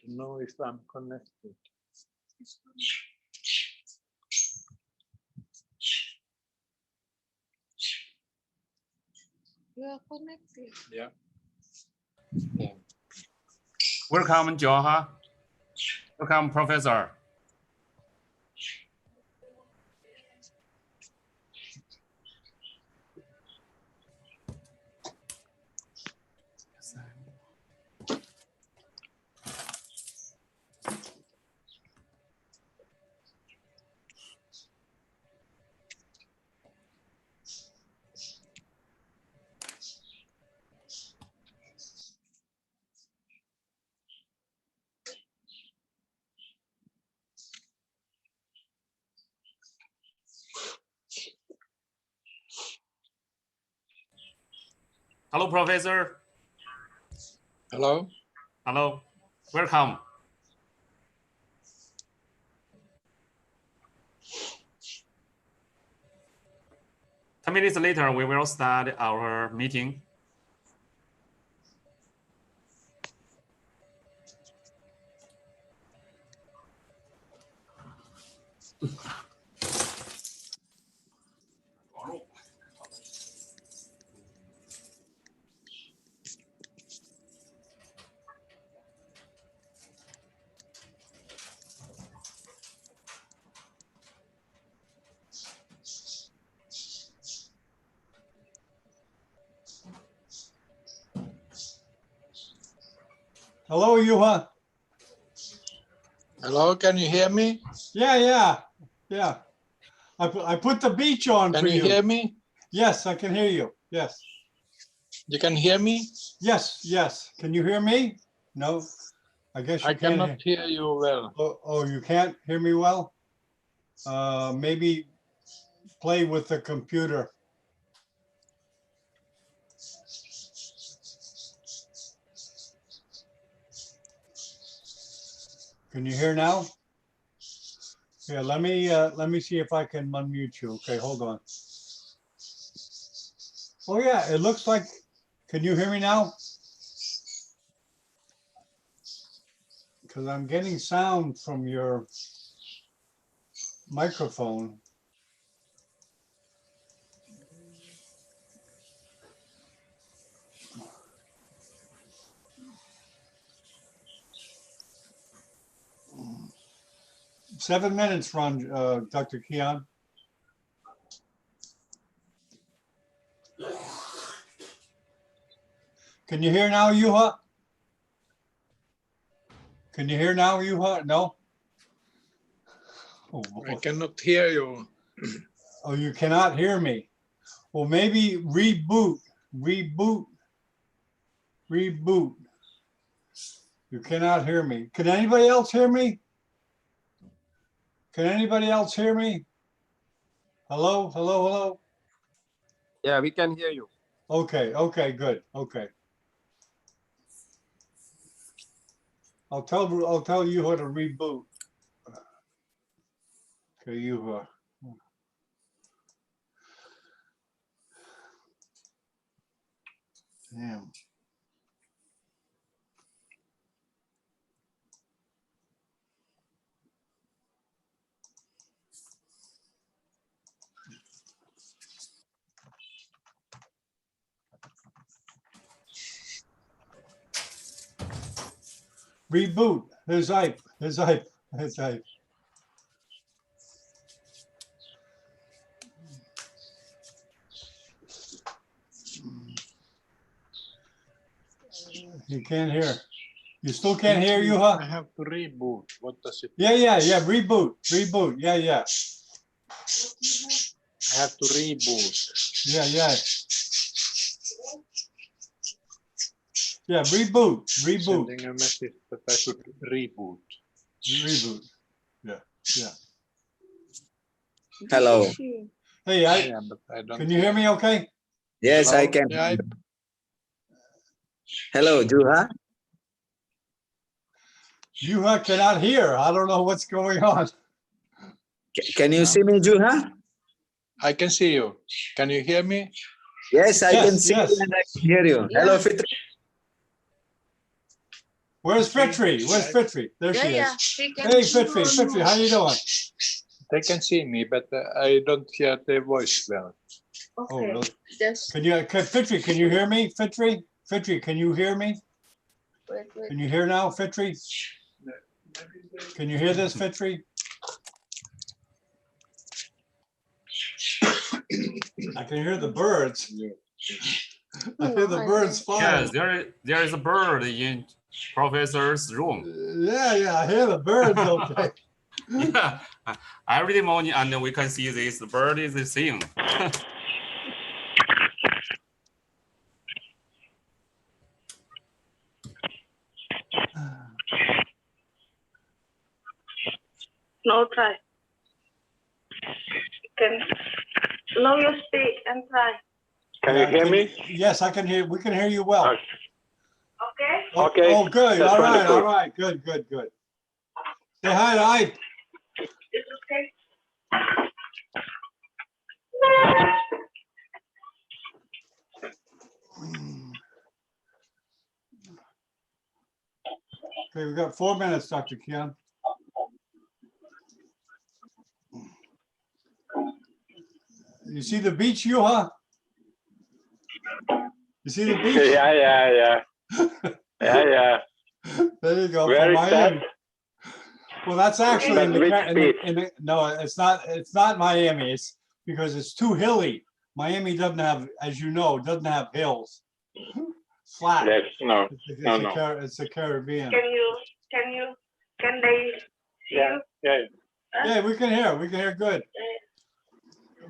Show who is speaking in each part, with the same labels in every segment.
Speaker 1: don't know if I'm connected.
Speaker 2: You are connected.
Speaker 1: Yeah.
Speaker 3: Welcome, Joha. Welcome, Professor. Hello, Professor.
Speaker 1: Hello.
Speaker 3: Hello. Welcome. Ten minutes later, we will start our meeting.
Speaker 4: Hello, Yuha.
Speaker 1: Hello, can you hear me?
Speaker 4: Yeah. I put the beach on
Speaker 1: Can
Speaker 4: for
Speaker 1: you hear me?
Speaker 4: Yes, I can hear you. Yes.
Speaker 1: You can hear me?
Speaker 4: Yes. Can you hear me? No, I guess you
Speaker 1: I
Speaker 4: can't.
Speaker 1: cannot hear you well.
Speaker 4: Oh, you can't hear me well? Maybe play with the computer. Can you hear now? Yeah, let me see if I can unmute you. Okay, hold on. Oh yeah, it looks like, can you hear me now? Because I'm getting sound from your microphone. Seven minutes, Ron, Dr. Keon. Can you hear now, Yuha? Can you hear now, Yuha? No? Oh,
Speaker 1: I cannot hear you.
Speaker 4: oh, you cannot hear me. Well, maybe reboot. You cannot hear me. Can anybody else hear me? Can anybody else hear me? Hello?
Speaker 5: Yeah, we can hear you.
Speaker 4: Okay, good. Okay. I'll tell you how to reboot. Okay, you damn. Reboot. Here's Ike. You can't hear. You still can't hear you, huh?
Speaker 1: I have to reboot. What does it?
Speaker 4: Yeah. Reboot. Yeah.
Speaker 1: I have to reboot.
Speaker 4: Yeah. Yeah, reboot.
Speaker 1: Sending a message that I should reboot.
Speaker 4: Yeah.
Speaker 6: Hello.
Speaker 4: Hey,
Speaker 1: Yeah, but I don't.
Speaker 4: can you hear me okay?
Speaker 6: Yes,
Speaker 1: Hello?
Speaker 6: I can.
Speaker 1: Yeah,
Speaker 6: Hello, Juha.
Speaker 4: Yuha cannot hear. I don't know what's going on.
Speaker 6: Can you see me, Juha?
Speaker 1: I can see you. Can you hear me?
Speaker 6: Yes, I can see
Speaker 4: yes.
Speaker 6: you and I can hear you.
Speaker 2: Yeah.
Speaker 6: Hello, Fitri.
Speaker 4: Where's Fitri? Where's Fitri? There she
Speaker 2: Yeah,
Speaker 4: is.
Speaker 2: she can.
Speaker 4: Hey, Fitri, Fitri, how you doing?
Speaker 1: They can see me, but I don't hear their voice well.
Speaker 4: Oh,
Speaker 2: Okay,
Speaker 4: really?
Speaker 2: just
Speaker 4: Fitri, can you hear me? Fitri, Fitri, can you hear me?
Speaker 2: wait.
Speaker 4: Can you hear now, Fitri? Can you hear this, Fitri? I can hear the birds. I hear the birds flying.
Speaker 3: Yes, there is a bird in professor's room.
Speaker 4: Yeah, I hear the birds, okay.
Speaker 3: Yeah, every morning, and we can see this bird is singing.
Speaker 2: No, try. Now you speak and try.
Speaker 7: Can you hear me?
Speaker 4: Yes, I can hear, we can hear you well.
Speaker 2: Okay.
Speaker 4: Oh,
Speaker 7: Okay,
Speaker 4: Oh, good,
Speaker 7: that's
Speaker 4: all right,
Speaker 7: wonderful.
Speaker 4: all right, good. Say hi to Ike.
Speaker 2: It's okay.
Speaker 4: Okay, we've got 4 minutes, Dr. Kian. You see the beach, Yuha? You see the beach?
Speaker 7: Yeah.
Speaker 4: There you go.
Speaker 7: Where
Speaker 4: from
Speaker 7: is
Speaker 4: Miami.
Speaker 7: that?
Speaker 4: Well, that's actually in the,
Speaker 7: Which
Speaker 4: no, it's not Miami. It's because it's too hilly. Miami doesn't have, as you know, doesn't have hills. Flat.
Speaker 7: Yes, no.
Speaker 4: It's a Caribbean.
Speaker 2: Can they see you?
Speaker 7: Yeah.
Speaker 4: Yeah, we can hear good.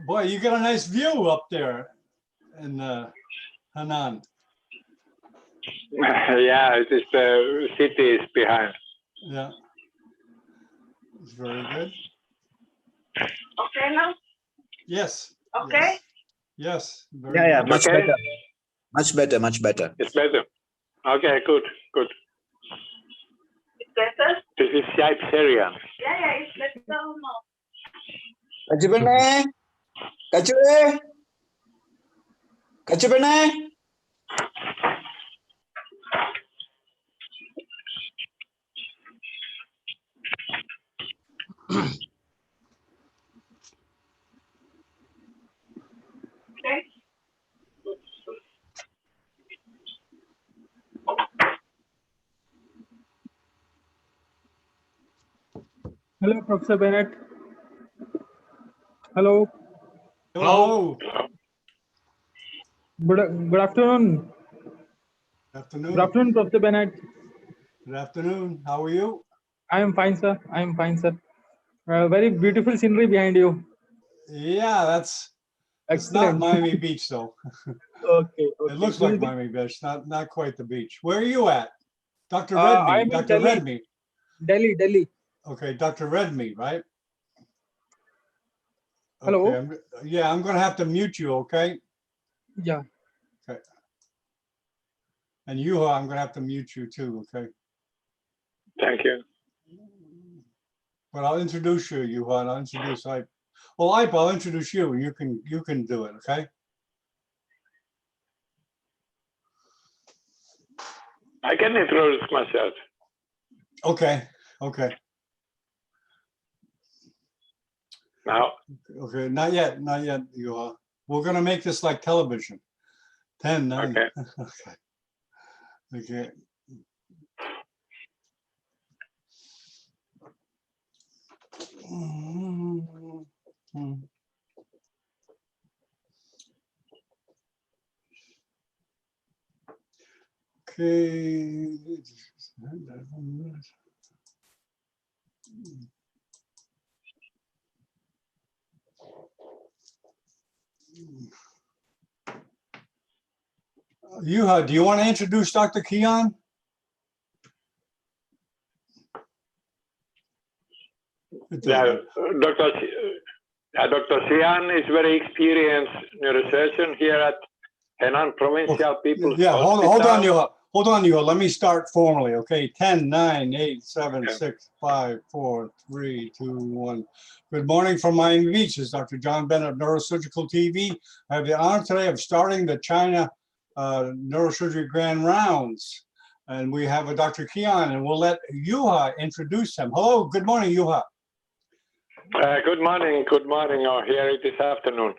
Speaker 4: Boy, you got a nice view up there in Hanan.
Speaker 7: Yeah, it is the city is behind.
Speaker 4: Yeah. It's very good.
Speaker 2: Okay now?
Speaker 4: Yes.
Speaker 2: Okay.
Speaker 4: Yes. Very
Speaker 6: Yeah,
Speaker 4: good.
Speaker 6: much
Speaker 7: Okay.
Speaker 6: better. Much better.
Speaker 7: It's better. Okay, good.
Speaker 2: It's better?
Speaker 7: This is Shaib Syrian.
Speaker 2: Yeah, it's better now.
Speaker 6: Kacu bene? Kacu bene?
Speaker 2: Okay.
Speaker 8: Hello, Professor Bennett. Hello.
Speaker 4: Hello.
Speaker 8: Good afternoon.
Speaker 4: Afternoon.
Speaker 8: Good afternoon, Professor Bennett.
Speaker 4: Good afternoon. How are you?
Speaker 8: I am fine, sir. Very beautiful scenery behind you.
Speaker 4: Yeah, it's not
Speaker 8: Excellent.
Speaker 4: Miami Beach though.
Speaker 8: Okay.
Speaker 4: It looks like Miami Beach, not quite the beach. Where are you at? Dr.
Speaker 8: I'm
Speaker 4: Redme.
Speaker 8: in
Speaker 4: Dr.
Speaker 8: Delhi.
Speaker 4: Redme.
Speaker 8: Delhi.
Speaker 4: Okay, Dr. Redme, right?
Speaker 8: Hello?
Speaker 4: Okay, I'm gonna have to mute you, okay?
Speaker 8: Yeah.
Speaker 4: Okay. And Yuha, I'm gonna have to mute you too, okay?
Speaker 7: Thank you.
Speaker 4: But I'll introduce you, Yuha, and I'll introduce Ipe. Well, Ipe, I'll introduce you, and you can do it, okay?
Speaker 7: I can introduce myself.
Speaker 4: Okay.
Speaker 7: Now,
Speaker 4: Okay, not yet, Yuha. We're gonna make this like television. 10, 9.
Speaker 7: okay.
Speaker 4: Okay. Okay. Yuha, do you want to introduce Dr. Kian?
Speaker 7: Yeah, Dr. Sian is very experienced neurosurgeon here at Henan Provincial People's
Speaker 4: Yeah,
Speaker 7: Hospital.
Speaker 4: hold on, Yuha. Hold on, Yuha. Let me start formally, okay? 10, 9, 8, 7,
Speaker 7: Okay.
Speaker 4: 6, 5, 4, 3, 2, 1. Good morning from Miami Beach. This is Dr. John Bennett of Neurosurgical TV. I have the honor today of starting the China neurosurgery grand rounds. And we have a Dr. Kian, and we'll let Yuha introduce him. Hello, good morning, Yuha.
Speaker 7: Good morning, or here it is afternoon.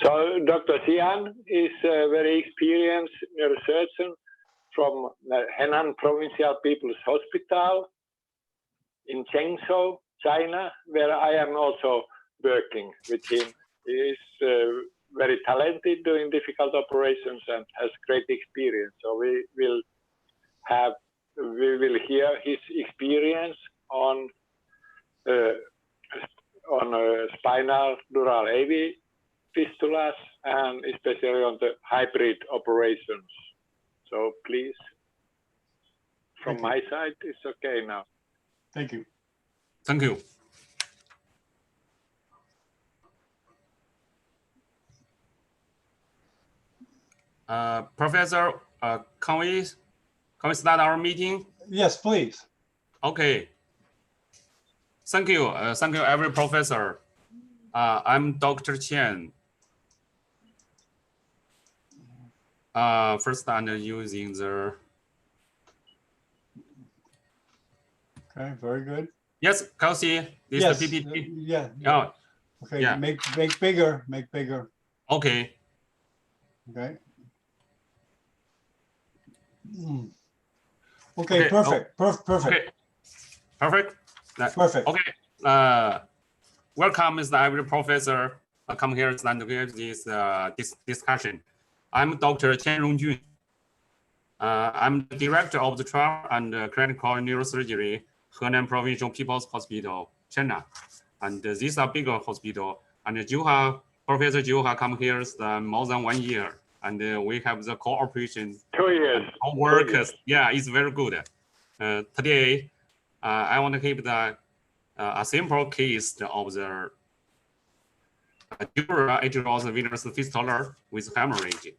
Speaker 7: So Dr. Xian is a very experienced neurosurgeon from Henan Provincial People's Hospital in Chengzhou, China, where I am also working with him. He is very talented doing difficult operations and has great experience. So we will hear his experience on spinal dural AV fistulas and especially on the hybrid operations. So please, from my side, it's okay now.
Speaker 4: Thank you.
Speaker 3: Thank you. Professor, can we start our meeting?
Speaker 4: Yes, please.
Speaker 3: Okay. Thank you. Thank you, every professor. I'm Dr. Chen. First, I'm using the.
Speaker 4: Okay, very good.
Speaker 3: Yes, can you see this
Speaker 4: Yes,
Speaker 3: the PPT?
Speaker 4: yeah.
Speaker 3: Oh,
Speaker 4: Okay,
Speaker 3: yeah.
Speaker 4: make bigger, make bigger.
Speaker 3: okay.
Speaker 4: Okay. Okay,
Speaker 3: Okay,
Speaker 4: perfect, perfect.
Speaker 3: Okay. Perfect.
Speaker 4: Perfect.
Speaker 3: Okay. Welcome, Mr. Every professor. Come here and give this discussion. I'm Dr. Chen Rongjun. I'm the director of the trial and clinical neurosurgery, Henan Provincial People's Hospital, China. And this is a bigger hospital. And Professor Juha come here more than 1 year. And we have the cooperation.
Speaker 7: 2 years.
Speaker 3: Our workers, yeah, it's very good. Today, I want to keep a simple case of the dural atrial venous fistula with hemorrhage.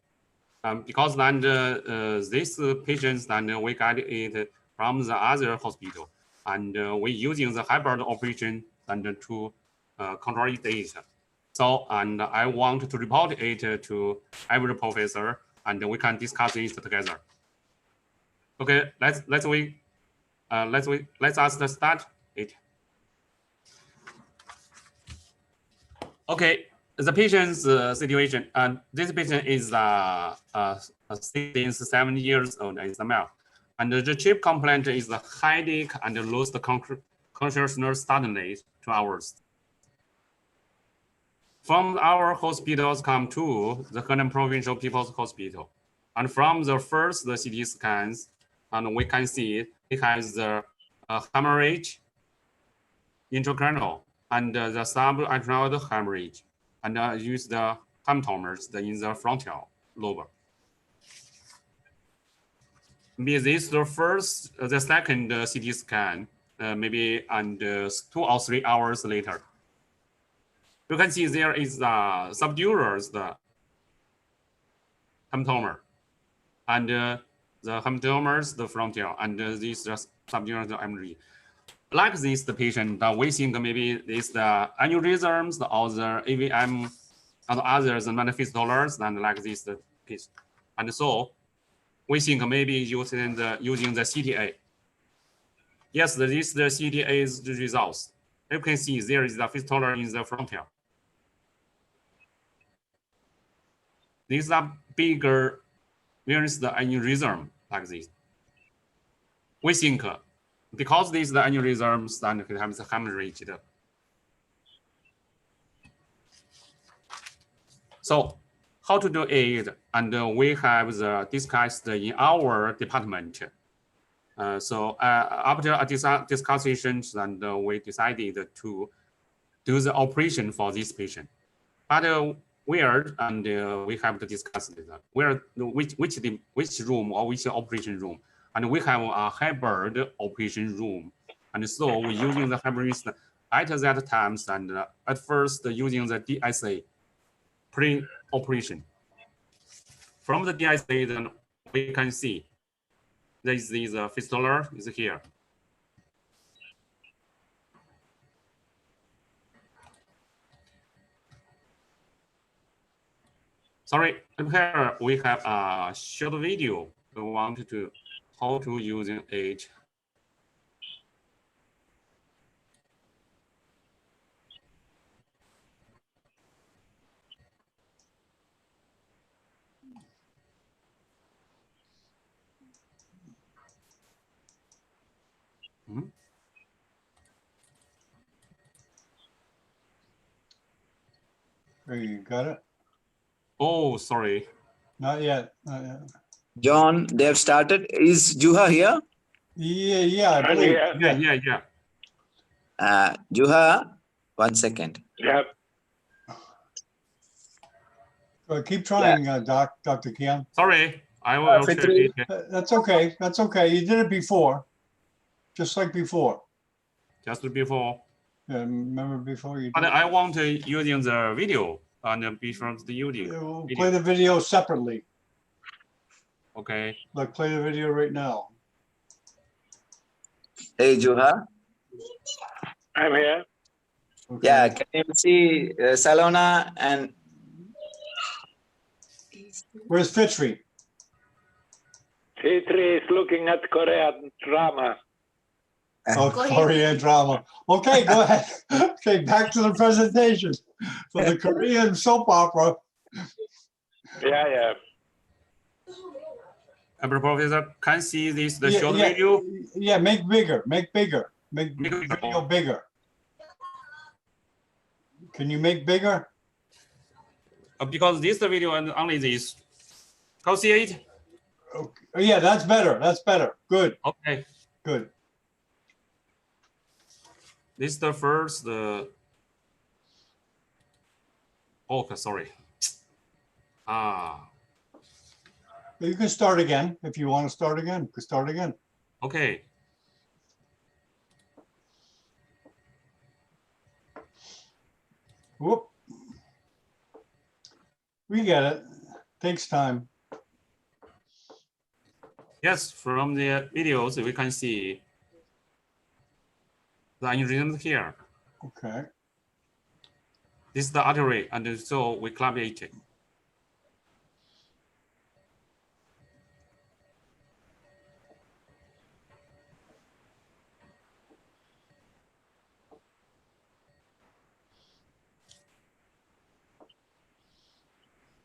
Speaker 3: Because then this patients then we got it from the other hospital, and we using the hybrid operation and to control it. So, and I want to report it to every professor, and we can discuss it together. Okay, let's us start it. Okay, the patient's situation, and this patient is 7 years old, is a male, and the chief complaint is the headache and lost consciousness suddenly 2 hours. From our hospitals come to the Henan Provincial People's Hospital, and from the first CT scans, and we can see it has the hemorrhage, intracranial, and the subarachnoid hemorrhage, and use the hematomas in the frontal lobe. Maybe this the second CT scan, maybe and 2 or 3 hours later. You can see there is subdural the hematoma, and the hematomas the frontal, and this subdural hemorrhage. Like this, the patient, we think maybe this the aneurysms or the AVM and others manifestolas, and like this the piece. And so we think maybe using the CTA. Yes, this the CTA's results. You can see there is a fistula in the frontal. These are bigger, where is the aneurysm like this. We think because this is the aneurysms and it has hemorrhage. So how to do it? And we have discussed in our department. So after a discussions, and we decided to do the operation for this patient. But where and we have to discuss where which room or which operation room, and we have a hybrid operation room, and so we're using the hybrid at that times, and at first using the DSA pre-operation. From the DSA, then we can see this fistula is here. Sorry, here we have a short video we want to how to using it. Hmm?
Speaker 4: There, you got it?
Speaker 3: Oh, sorry.
Speaker 4: Not yet. Not yet.
Speaker 6: John, they've started. Is Juha here?
Speaker 4: Yeah, I
Speaker 7: I'm
Speaker 4: believe.
Speaker 7: here.
Speaker 3: Yeah.
Speaker 6: Juha, 1 second.
Speaker 7: Yep.
Speaker 4: Keep trying, Dr. Kian.
Speaker 3: Sorry, I will check
Speaker 6: Fitri.
Speaker 3: it.
Speaker 4: That's okay. That's okay. You did it before, just like before.
Speaker 3: Just before.
Speaker 4: Yeah, remember before you
Speaker 3: But
Speaker 4: did?
Speaker 3: I want to using the video and before the
Speaker 4: Yeah,
Speaker 3: audio.
Speaker 4: we'll play the video separately.
Speaker 3: Okay.
Speaker 4: Like play the video right now.
Speaker 6: Hey, Juha.
Speaker 7: I'm here.
Speaker 4: Okay.
Speaker 6: Yeah, can you see Salona and
Speaker 4: Where's Fitri?
Speaker 7: Fitri is looking at Korean drama.
Speaker 4: Oh, Korean drama. Okay, go ahead. Okay, back to the presentation for the Korean soap opera.
Speaker 7: Yeah.
Speaker 3: Professor, can see this the
Speaker 4: Yeah,
Speaker 3: short
Speaker 4: yeah,
Speaker 3: video?
Speaker 4: Yeah, make bigger, make bigger, make
Speaker 3: Make bigger.
Speaker 4: video bigger. Can you make bigger?
Speaker 3: Because this video and only this. Can you see it?
Speaker 4: Okay. Oh, yeah, that's better. That's better. Good,
Speaker 3: Okay.
Speaker 4: good.
Speaker 3: This is the first. Okay, sorry.
Speaker 4: You can start again if you want to start again. You can start again.
Speaker 3: Okay.
Speaker 4: Whoop. We get it. Takes time.
Speaker 3: Yes, from the videos we can see the ingredient here.
Speaker 4: Okay.
Speaker 3: This is the artery, and so we collaborate it.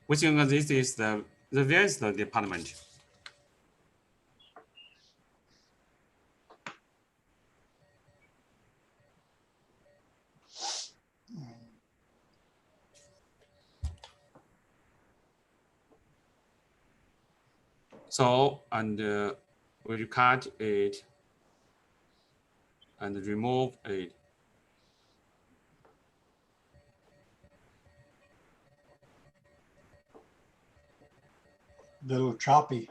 Speaker 3: We think this is the waste department. So, and we cut it and remove it.
Speaker 4: Little choppy.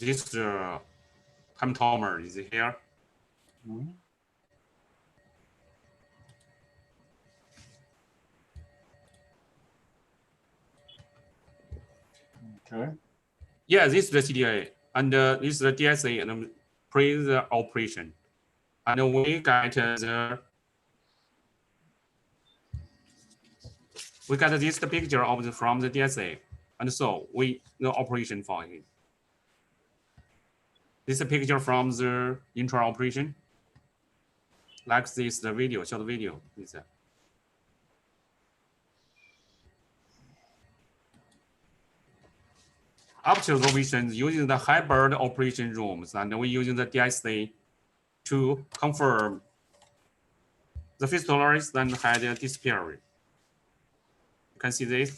Speaker 3: This hematomer is here.
Speaker 4: Mhm. Okay.
Speaker 3: Yeah, this is the CDA, and this is the DSA and pre the operation. And we get this picture of from the DSA, and so we the operation for it. This is a picture from the intra operation. Like this, the video, short video. After operation, using the hybrid operation rooms, and we using the DSA to confirm the fistulas and had disappeared. You can see this.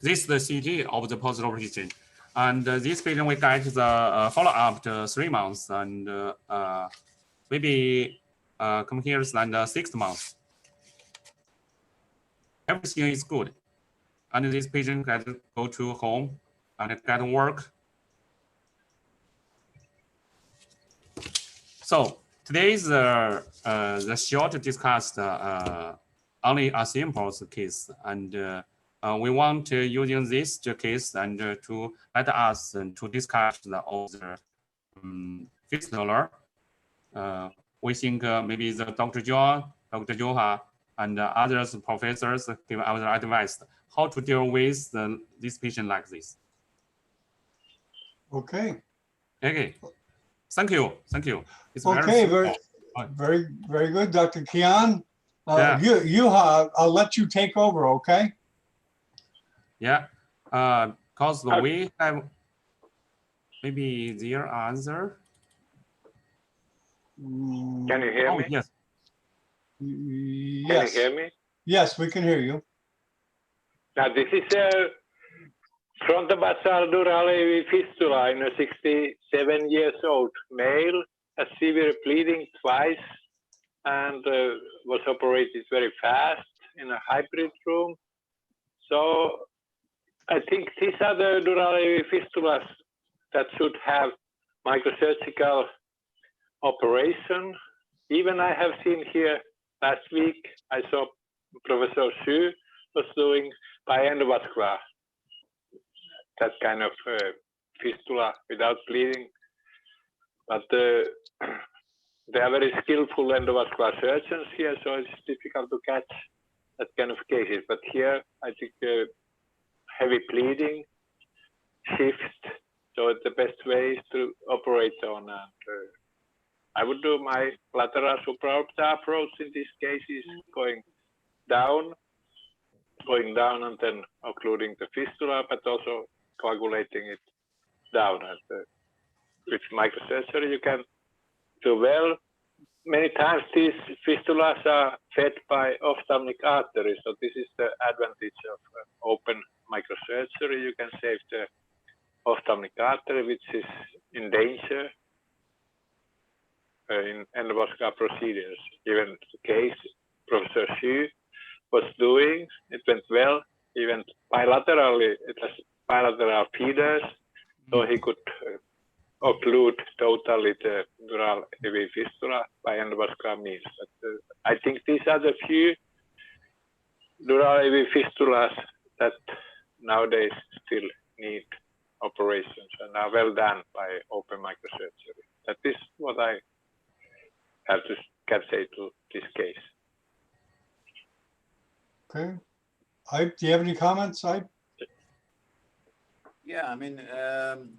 Speaker 3: This is the CT of the post-operation. And this patient, we got the follow-up to 3 months and maybe come here and 6 months. Everything is good. And this patient can go to home and get work. So today's the short discussed only a simple case, and we want to using this case and to let us to discuss the other fistula, we think maybe the Dr. John, Dr. Joha, and others professors give our advice how to deal with this patient like this.
Speaker 4: Okay.
Speaker 3: Okay. Thank you. Thank you. It's
Speaker 4: Okay,
Speaker 3: very
Speaker 4: very good, Dr. Kian.
Speaker 3: Yeah.
Speaker 4: I'll let you take over, okay?
Speaker 3: Yeah. Because we have maybe their answer.
Speaker 7: Can you hear me?
Speaker 3: Yes.
Speaker 7: Can
Speaker 4: Yes.
Speaker 7: you hear me?
Speaker 4: Yes, we can hear you.
Speaker 7: Now, this is a frontabasal dural AV fistula in a 67 years old male, has severe bleeding twice, and was operated very fast in a hybrid room. So I think these are the dural AV fistulas that should have microsurgical operation. Even I have seen here last week, I saw Professor Xu was doing by endovascular, that kind of fistula without bleeding. But they are very skillful endovascular surgeons here, so it's difficult to catch that kind of cases. But here, I think heavy bleeding, shift, so the best way is to operate on. And I would do my lateral supraorbital approach in this case is going down and then occluding the fistula, but also coagulating it down. And with microsurgery, you can do well. Many times these fistulas are fed by ophthalmic arteries, so this is the advantage of open microsurgery. You can save the ophthalmic artery, which is in danger in endovascular procedures. Even the case Professor Xu was doing, it went well. He went bilaterally, it has bilateral feeders, so he could occlude totally the dural AV fistula by endovascular means. But I think these are the few dural AV fistulas that nowadays still need operations and are well done by open microsurgery. That is what I can say to this case.
Speaker 4: Okay. Ike, do you have any comments, Ike?
Speaker 6: Yeah, I mean,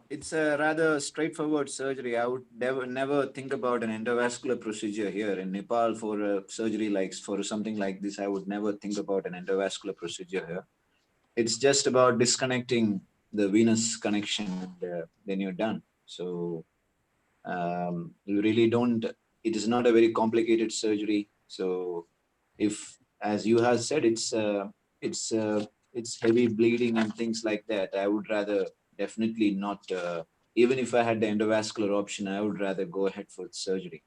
Speaker 6: it's a rather straightforward surgery. I would never think about an endovascular procedure here in Nepal for a surgery for something like this. I would never think about an endovascular procedure here. It's just about disconnecting the venous connection, and then you're done. So you really don't. It is not a very complicated surgery. So if, as you have said, it's heavy bleeding and things like that, I would rather definitely not, even if I had the endovascular option, I would rather go ahead for surgery.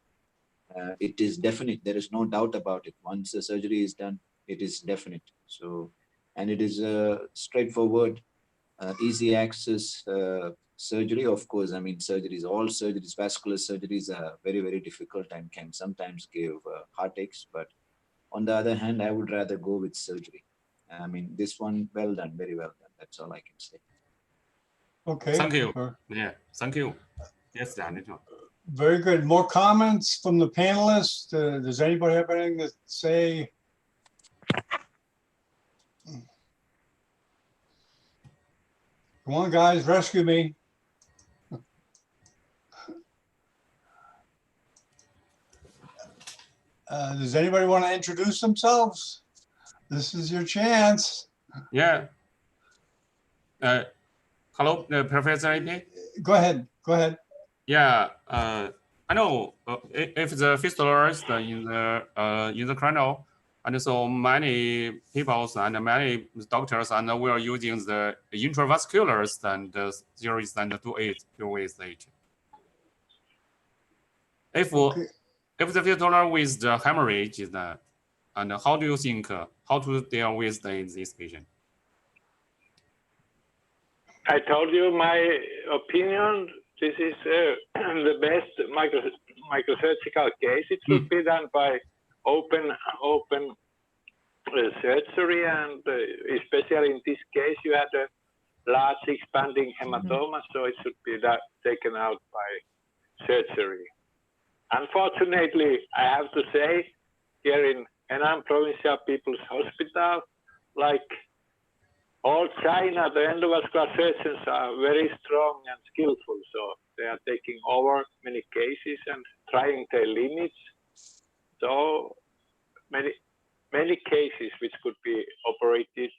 Speaker 6: It is definite. There is no doubt about it. Once the surgery is done, it is definite. So, and it is a straightforward, easy access surgery. Of course, I mean, all surgeries, vascular surgeries are very, very difficult and can sometimes give heartaches. But on the other hand, I would rather go with surgery. I mean, this one, well done, very well done. That's all I can say.
Speaker 4: Okay.
Speaker 3: Thank you. Yeah, thank you. Yes, Daniel.
Speaker 4: Very good. More comments from the panelists? Does anybody have anything to say? Come on, guys, rescue me. Does anybody want to introduce themselves? This is your chance.
Speaker 3: Yeah. Hello, Professor AP.
Speaker 4: Go ahead. Go ahead.
Speaker 3: Yeah. I know if the fistula is in the cranial, and so many people and many doctors and we are using the intravasculars and series and do it with it. If the fistula with the hemorrhage is that, and how do you think how to deal with this patient?
Speaker 7: I told you my opinion. This is the best microsurgical case. It should be done by open surgery, and especially in this case, you had a large expanding hematoma, so it should be taken out by surgery. Unfortunately, I have to say, here in Henan Provincial People's Hospital, like all China, the endovascular surgeons are very strong and skillful, so they are taking over many cases and trying their limits. So many cases which could be operated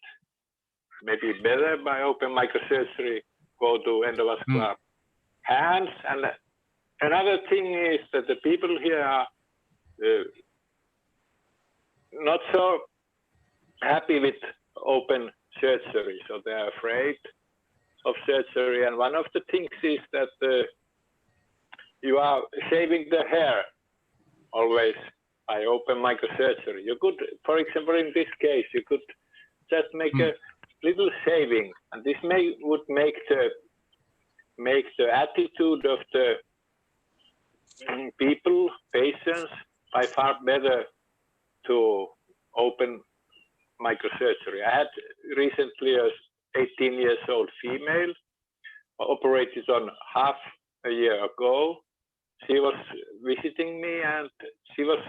Speaker 7: maybe better by open microsurgery go to endovascular hands. And another thing is that the people here are not so happy with open surgery, so they are afraid of surgery. And one of the things is that you are shaving the hair always by open microsurgery. You could, for example, in this case, you could just make a little shaving, and this would make the attitude of the people, patients, by far better to open microsurgery. I had recently a 18-year-old female operated on half a year ago. She was visiting me and she was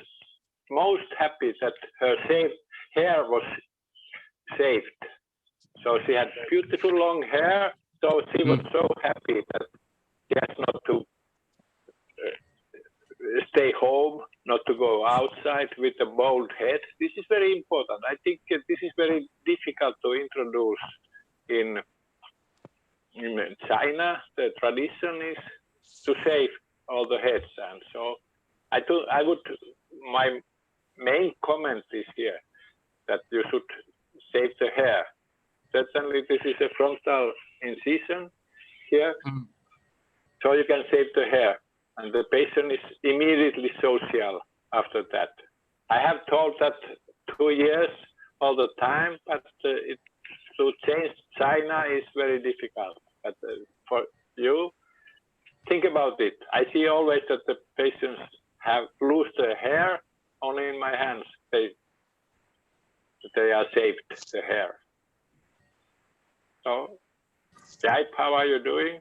Speaker 7: most happy that her hair was saved. So she had beautiful long hair, so she was so happy that she has not to stay home, not to go outside with a bald head. This is very important. I think this is very difficult to introduce in China. The tradition is to shave all the heads, and so my main comment is here that you should shave the hair. Certainly, this is a frontal incision here, so you can shave the hair. And the patient is immediately social after that. I have told that 2 years all the time, but to change China is very difficult. But for you, think about it. I see always that the patients have lose their hair. Only in my hands they are saved the hair. So, Jaip, how are you doing?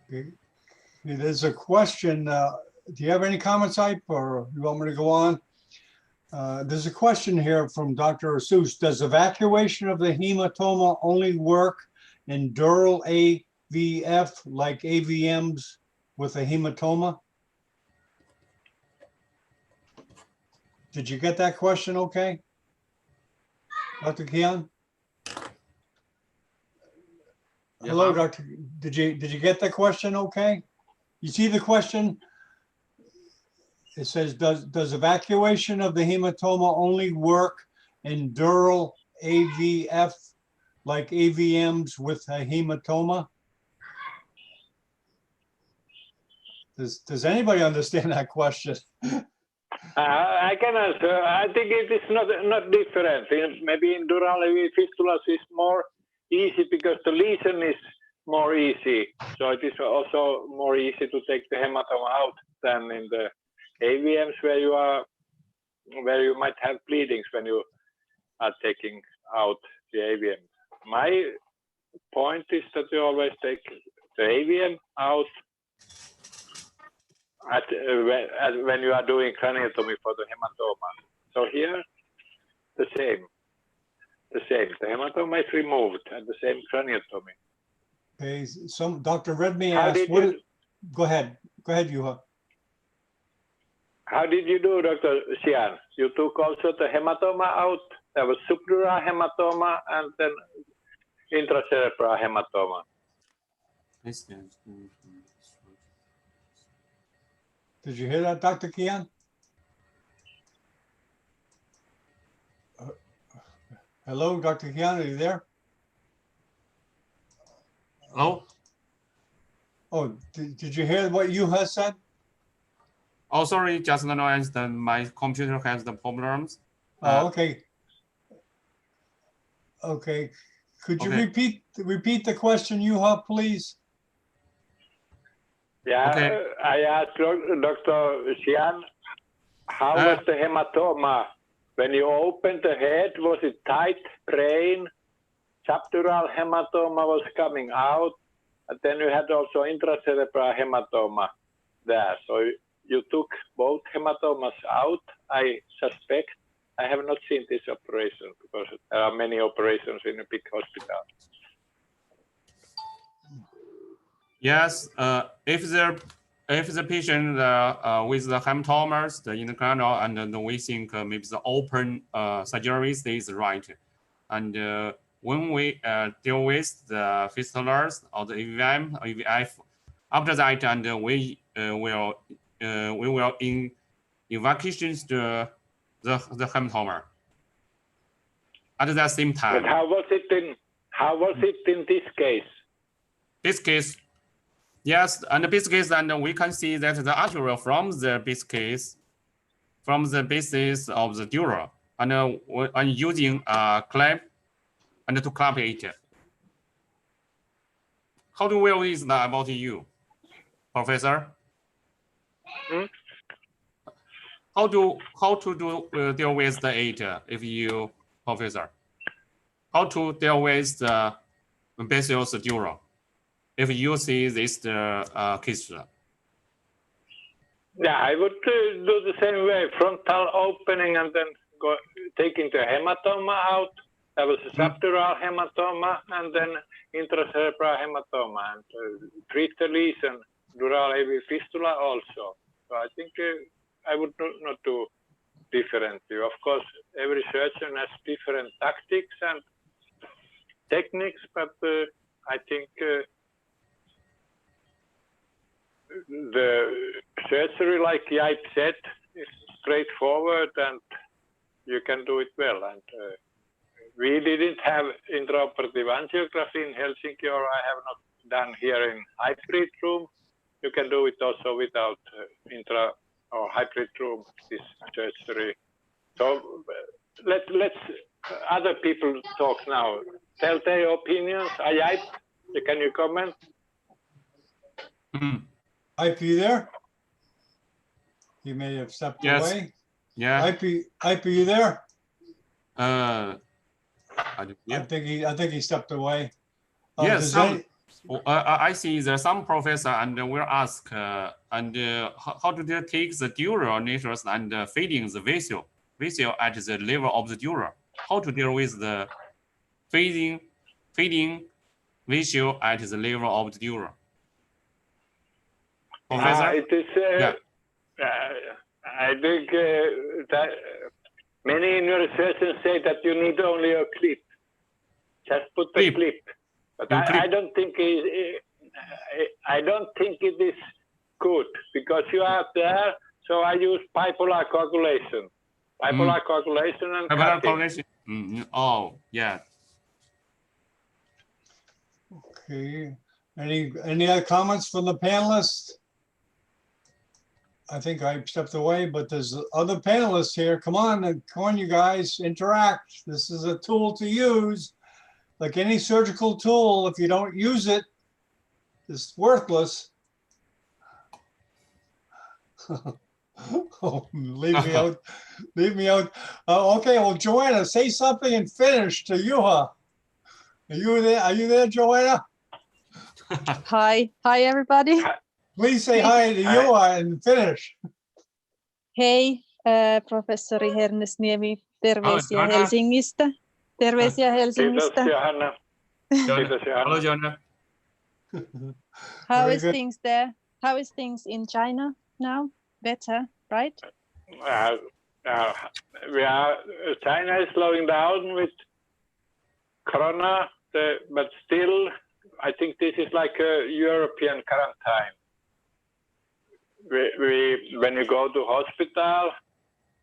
Speaker 4: Okay. There's a question. Do you have any comments, Ike, or you want me to go on? There's a question here from Dr. Asus. Does evacuation of the hematoma only work in dural AVF like AVMs with a hematoma? Did you get that question okay? Dr. Kian? Hello, Doctor. Did you get the question okay? You see the question? It says, does evacuation of the hematoma only work in dural AVF like AVMs with a hematoma? Does anybody understand that question?
Speaker 7: I can answer. I think it is not different. Maybe in dural AV fistulas is more easy because the lesion is more easy. So it is also more easy to take the hematoma out than in the AVMs where you might have bleedings when you are taking out the AVM. My point is that you always take the AVM out when you are doing craniotomy for the hematoma. So here, the same. The hematoma is removed and the same craniotomy.
Speaker 4: Okay, Dr. Redme asked, go ahead, Juha.
Speaker 7: How did you do, Dr. Xian? You took also the hematoma out. There was subdural hematoma and then intracerebral hematoma.
Speaker 4: Did you hear that, Dr. Kian? Hello, Dr. Kian, are you there?
Speaker 3: Hello?
Speaker 4: Oh, did you hear what you have said?
Speaker 3: Oh, sorry, just now my computer has the problems.
Speaker 4: Oh, okay. Okay. Could you repeat the question, Juha, please?
Speaker 7: Yeah,
Speaker 3: okay.
Speaker 7: I asked Dr. Xian, how was the hematoma? When you opened the head, was it tight, brain, subdural hematoma was coming out, And then you had also intracerebral hematoma there. So you took both hematomas out, I suspect. I have not seen this operation because there are many operations in a big hospital.
Speaker 3: Yes, if the patient with the hematomas, in the granule, and then we think maybe the open surgeries is right. And when we deal with the fistulas or the EVM, IVF, after that, and we will evacuation the hematoma at the same time.
Speaker 7: But how was it in this case?
Speaker 3: This case, yes, and this case, and we can see that the arterial from the base case, from the basis of the dura, and using a clamp and to clamp it. How do well is that about you, Professor?
Speaker 7: Hmm?
Speaker 3: How to deal with the it if you, Professor? How to deal with the basal dura if you see this case?
Speaker 7: Yeah, I would do the same way, frontal opening and then taking the hematoma out. There was a subdural hematoma and then intracerebral hematoma, and treat the lesion, dural AV fistula also. So I think I would not do differently. Of course, every surgeon has different tactics and techniques, but I think the surgery, like Yait said, is straightforward and you can do it well. And we didn't have intraoperative angiography in Helsinki, or I have not done here in hybrid room. You can do it also without intra or hybrid room, this surgery. So let's other people talk now. Tell their opinions. Ayat, can you comment?
Speaker 4: IP there? He may have stepped away.
Speaker 3: Yeah.
Speaker 4: IP, you there?
Speaker 3: Yeah.
Speaker 4: I think he stepped away.
Speaker 3: Yes. I see there's some professor and will ask how do they take the dural natures and feeding the visual at the level of the dural? How to deal with the feeding visual at the level of the dural? Professor?
Speaker 7: It is. I think that many neurosurgeons say that you need only a clip. Just put the clip. But I don't think it is good because you are there. So I use bipolar coagulation, and
Speaker 3: bipolar coagulation. Oh, yeah.
Speaker 4: Okay. Any other comments from the panelists? I think I stepped away, but there's other panelists here. Come on, you guys, interact. This is a tool to use. Like any surgical tool, if you don't use it, it's worthless. Oh, leave me out. Leave me out. Okay, well, Joanna, say something and finish to Juha. Are you there? Are you there, Joanna?
Speaker 9: Hi, everybody.
Speaker 4: Please say hi to Juha and finish.
Speaker 9: Hei, professori Hernesniemi, terveisiä Helsingistä. Terveisiä Helsingistä.
Speaker 7: Kiitos, Johanna. Kiitos, Johanna.
Speaker 3: Hello, Joanna.
Speaker 9: How is things there? How is things in China now? Better, right?
Speaker 7: China is slowing down with Corona, but still, I think this is like a European quarantine. When you go to hospital,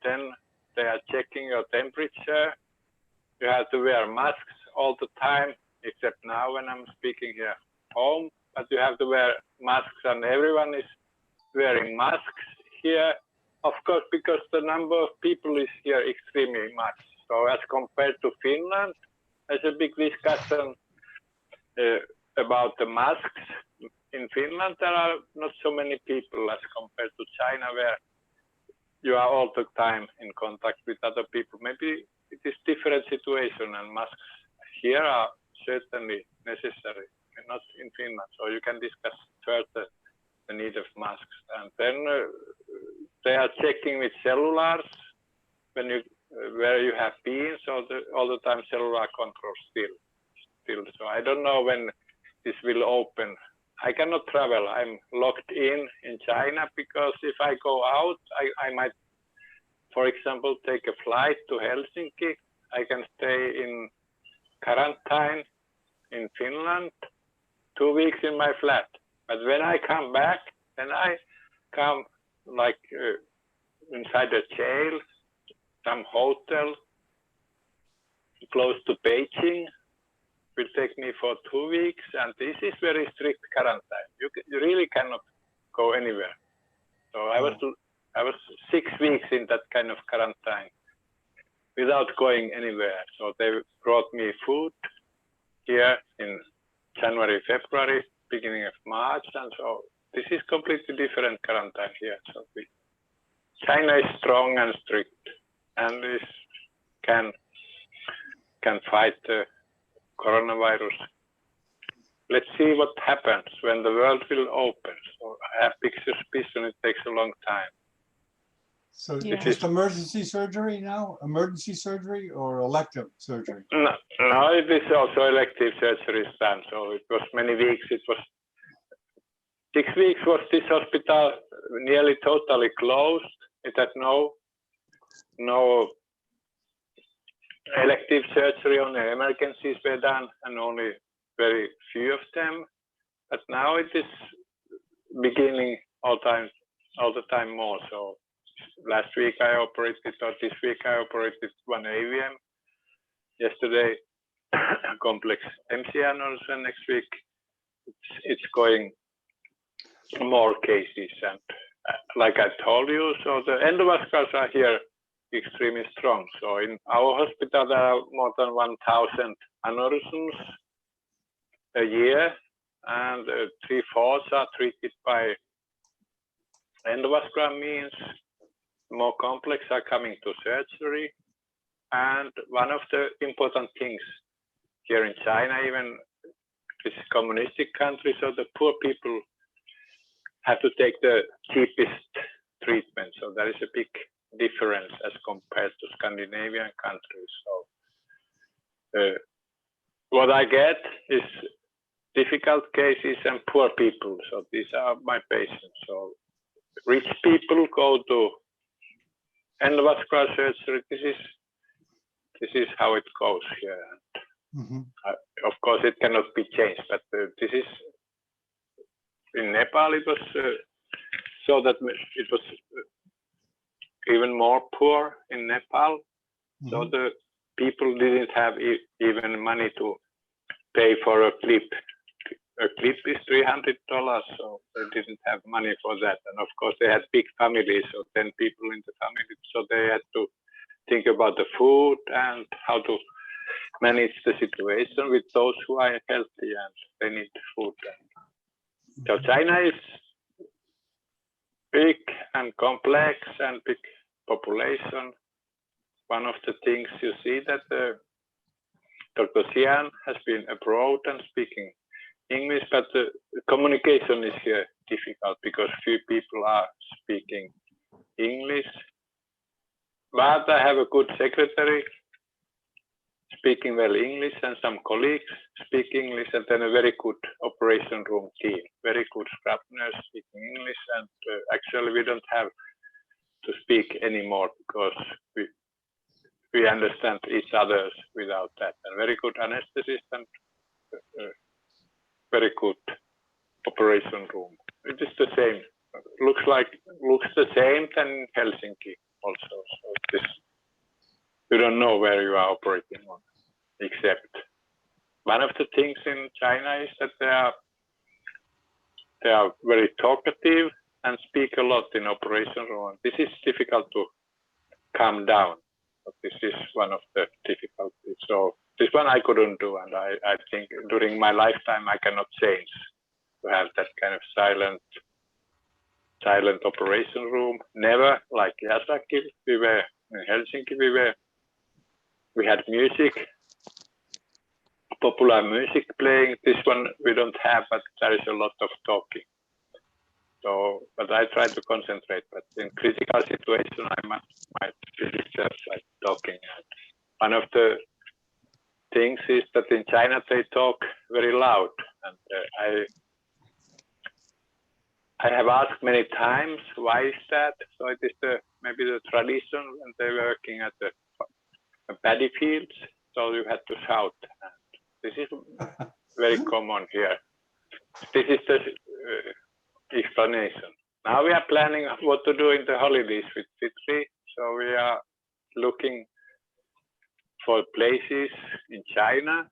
Speaker 7: then they are checking your temperature. You have to wear masks all the time, except now when I'm speaking here home. But you have to wear masks, and everyone is wearing masks here. Of course, because the number of people is here extremely much. So as compared to Finland, there's a big discussion about the masks. In Finland, there are not so many people as compared to China, where you are all the time in contact with other people. Maybe it is different situation, and masks here are certainly necessary. not in Finland. So you can discuss further the need of masks. And then they are checking with cellulars when you where you have been. So all the time cellular control still. So I don't know when this will open. I cannot travel. I'm locked in China because if I go out, I might, for example, take a flight to Helsinki. I can stay in quarantine in Finland 2 weeks in my flat. But when I come back, then I come like inside a jail, some hotel close to Beijing. Will take me for 2 weeks, and this is very strict quarantine. You really cannot go anywhere. So I was 6 weeks in that kind of quarantine without going anywhere. So they brought me food here in January, February, beginning of March, and so this is completely different quarantine here. So China is strong and strict, and this can fight the coronavirus. Let's see what happens when the world will open. So I have big suspicion it takes a long time.
Speaker 4: So
Speaker 9: Yeah.
Speaker 4: just emergency surgery now? Emergency surgery or elective surgery?
Speaker 7: No, it is also elective surgery done. So it was many weeks. It was 6 weeks was this hospital nearly totally closed. It had no elective surgery, only emergencies were done, and only very few of them. But now it is beginning all the time more. So last week I operated, or this week I operated 1 AVM. Yesterday, complex MCN also. Next week, it's going more cases. And like I told you, so the endovasculars are here extremely strong. So in our hospital, there are more than 1,000 aneurysms a year, and 3/4 are treated by endovascular means. More complex are coming to surgery. And one of the important things here in China, even this communistic country, so the poor people have to take the cheapest treatment. So there is a big difference as compared to Scandinavian countries. So what I get is difficult cases and poor people. So these are my patients. So rich people go to endovascular surgery. This is how it goes here.
Speaker 4: Mhm.
Speaker 7: Of course, it cannot be changed, but this is in Nepal. It was so that it was even more poor in Nepal. So the people didn't have even money to pay for a clip. A clip is $300, so they didn't have money for that. And of course, they had big families, so 10 people in the family. So they had to think about the food and how to manage the situation with those who are healthy and they need food. So China is big and complex and big population. One of the things you see that Dr. Xian has been abroad and speaking English, but the communication is here difficult because few people are speaking English. But I have a good secretary speaking well English, and some colleagues speak English, and then a very good operation room team, very good scrub nurse speaking English, and actually we don't have to speak anymore because we understand each other without that, and very good anesthetist and very good operation room. It is the same. Looks the same than in Helsinki also. So this, you don't know where you are operating on, except one of the things in China is that they are very talkative and speak a lot in operation room. This is difficult to calm down. But this is one of the difficulties. So this one I couldn't do, and I think during my lifetime I cannot change to have that kind of silent operation room. Never like Yasaki. We were in Helsinki. We had music popular music playing. This one we don't have, but there is a lot of talking. So, but I try to concentrate. But in critical situation, I might just like talking. And one of the things is that in China they talk very loud, and I have asked many times why is that. So it is maybe the tradition when they were working at the paddy fields, so you had to shout. And this is very common here. This is the explanation. Now we are planning what to do in the holidays with Fitri. So we are looking for places in China,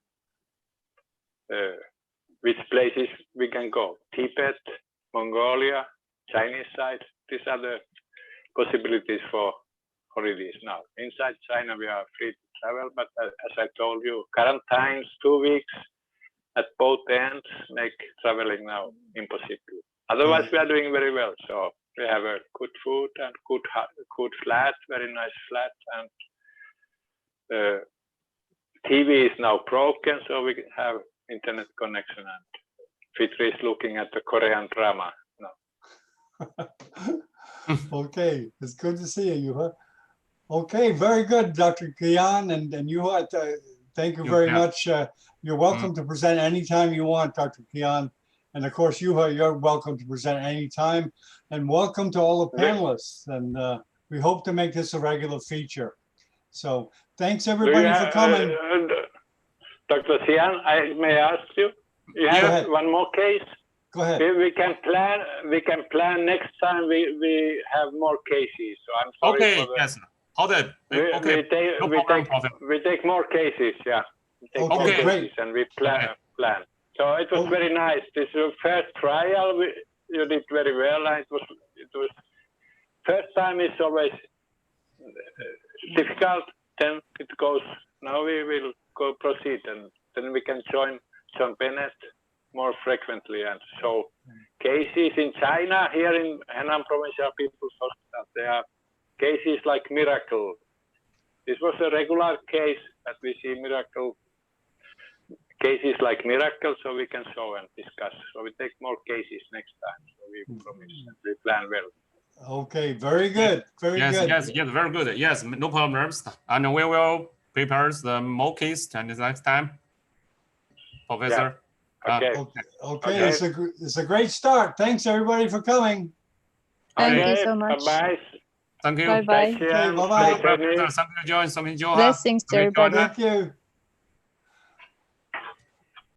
Speaker 7: which places we can go. Tibet, Mongolia, Chinese side. These are the possibilities for holidays now. Inside China, we are free to travel, but as I told you, quarantines, 2 weeks at both ends make traveling now impossible. Otherwise, we are doing very well. So we have a good food and good flat, very nice flat, and TV is now broken, so we have internet connection, and Fitri is looking at the Korean drama now.
Speaker 4: Okay, it's good to see you, Yuha. Okay, very good, Dr. Kian and Yuha. Thank you very much. You're welcome to present anytime you want, Dr. Kian. And of course, Yuha, you're welcome to present anytime. And welcome to all the panelists. And we hope to make this a regular feature. So thanks everybody for coming.
Speaker 7: Dr. Xian, I may ask you, you have one more case?
Speaker 4: Go ahead.
Speaker 7: We can plan next time we have more cases. So I'm sorry
Speaker 3: Okay,
Speaker 7: for the,
Speaker 3: yes. Hold it. Okay.
Speaker 7: We take more cases, yeah. We take more
Speaker 4: Okay,
Speaker 7: cases
Speaker 4: great.
Speaker 7: and we plan. So it was very nice. This is your first trial. You did very well. And it was first time is always difficult. Then it goes. Now we will go proceed, and then we can join John Bennett more frequently and show cases in China. Here in Henan Provincial People's Hospital, there are cases like miracle. This was a regular case, but we see miracle cases like miracle, so we can show and discuss. So we take more cases next time. So we promise and we plan well.
Speaker 4: Okay, very good. Very good.
Speaker 3: Yes, very good. Yes, no problems. And we will prepare the more case and the next time, Professor.
Speaker 7: Okay.
Speaker 4: Okay. It's a great start. Thanks everybody for coming.
Speaker 9: Thank you so much.
Speaker 7: Bye-bye.
Speaker 3: Thank you.
Speaker 9: Bye-bye.
Speaker 4: Okay, bye-bye.
Speaker 3: Thank you, John. Thank you, Johan.
Speaker 9: Blessings to everybody.
Speaker 4: Thank you.